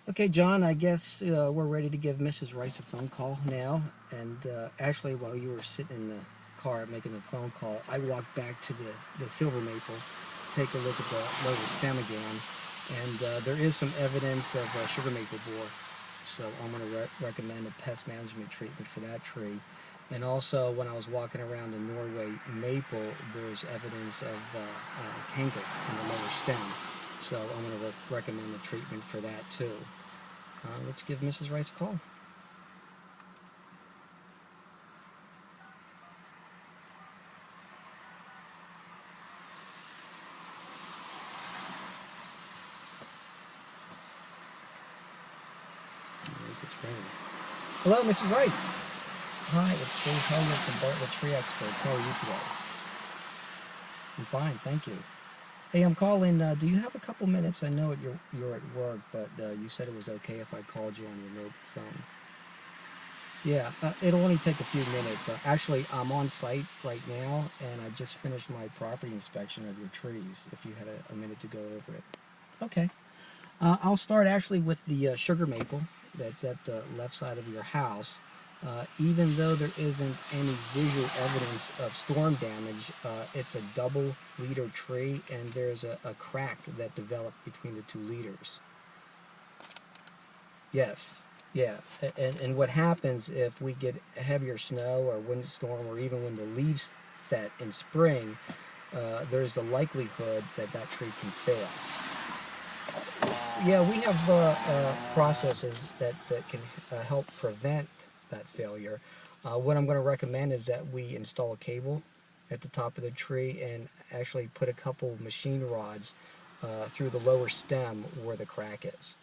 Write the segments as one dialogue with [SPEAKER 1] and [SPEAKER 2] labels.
[SPEAKER 1] Okay, John, I guess we're ready to give Mrs. Rice a phone call now. And actually, while you were sitting in the car making a phone call, I walked back to the silver maple, take a look at the lower stem again, and there is some evidence of sugar maple borer. So I'm going to recommend a pest management treatment for that tree. And also, when I was walking around the Norway maple, there's evidence of canker in the lower stem. So I'm going to recommend a treatment for that too. Let's give Mrs. Rice a call. Hello, Mrs. Rice. Hi, it's Dave Helmer from Bartlett Tree Experts. How are you today? I'm fine, thank you. Hey, I'm calling. Do you have a couple minutes? I know you're at work, but you said it was okay if I called you on your mobile phone. Yeah, it'll only take a few minutes. Actually, I'm on site right now, and I just finished my property inspection of your trees. If you had a minute to go over it. Okay. I'll start actually with the sugar maple that's at the left side of your house. Even though there isn't any visual evidence of storm damage, it's a double leader tree, and there's a crack that developed between the two leaders. Yes, yeah. And what happens if we get heavier snow or windstorm, or even when the leaves set in spring, there's the likelihood that that tree can fail. Yeah, we have processes that can help prevent that failure. What I'm going to recommend is that we install a cable at the top of the tree and actually put a couple machine rods through the lower stem where the crack is.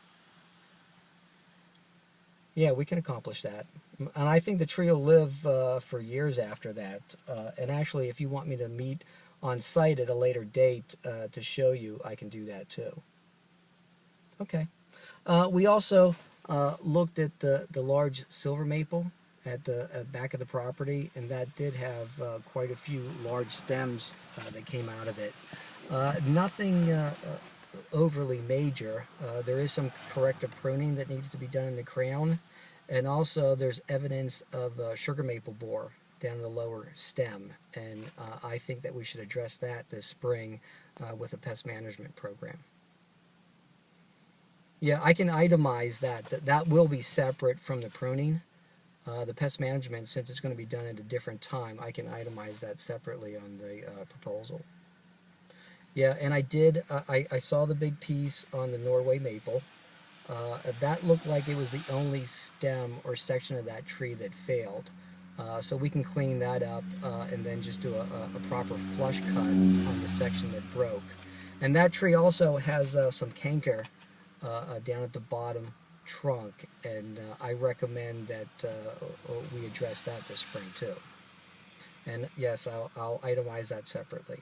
[SPEAKER 1] Yeah, we can accomplish that. And I think the tree will live for years after that. And actually, if you want me to meet on site at a later date to show you, I can do that too. Okay. We also looked at the large silver maple at the back of the property, and that did have quite a few large stems that came out of it. Nothing overly major. There is some corrective pruning that needs to be done in the crown, and also there's evidence of sugar maple borer down the lower stem, and I think that we should address that this spring with a pest management program. Yeah, I can itemize that. That will be separate from the pruning. The pest management, since it's going to be done at a different time, I can itemize that separately on the proposal. Yeah, and I did, I saw the big piece on the Norway maple. That looked like it was the only stem or section of that tree that failed. So we can clean that up and then just do a proper flush cut on the section that broke. And that tree also has some canker down at the bottom trunk, and I recommend that we address that this spring too. And yes, I'll itemize that separately.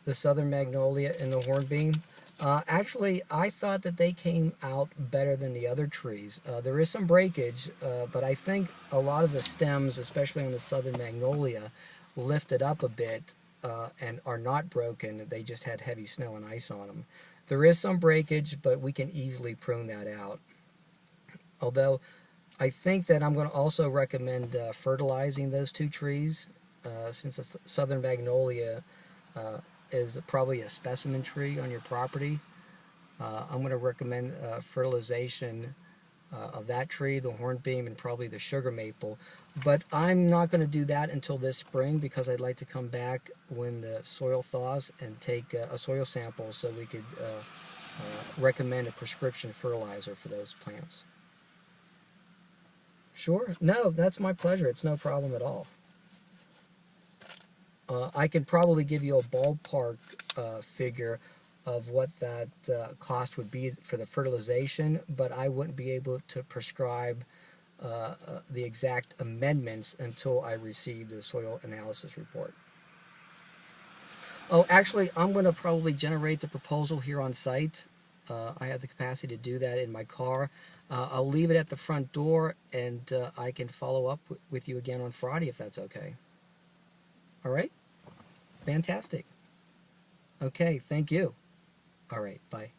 [SPEAKER 1] The southern magnolia and the hornbeam. Actually, I thought that they came out better than the other trees. There is some breakage, but I think a lot of the stems, especially on the southern magnolia, lifted up a bit and are not broken. They just had heavy snow and ice on them. There is some breakage, but we can easily prune that out. Although I think that I'm going to also recommend fertilizing those two trees, since the southern magnolia uh, is probably a specimen tree on your property. I'm going to recommend fertilization of that tree, the hornbeam, and probably the sugar maple. But I'm not going to do that until this spring because I'd like to come back when the soil thaws and take a soil sample so we could recommend a prescription fertilizer for those plants. Sure. No, that's my pleasure. It's no problem at all. I could probably give you a ballpark figure of what that cost would be for the fertilization, but I wouldn't be able to prescribe the exact amendments until I receive the soil analysis report. Oh, actually, I'm going to probably generate the proposal here on site. I have the capacity to do that in my car. I'll leave it at the front door, and I can follow up with you again on Friday if that's okay. All right? Fantastic. Okay, thank you. All right, bye.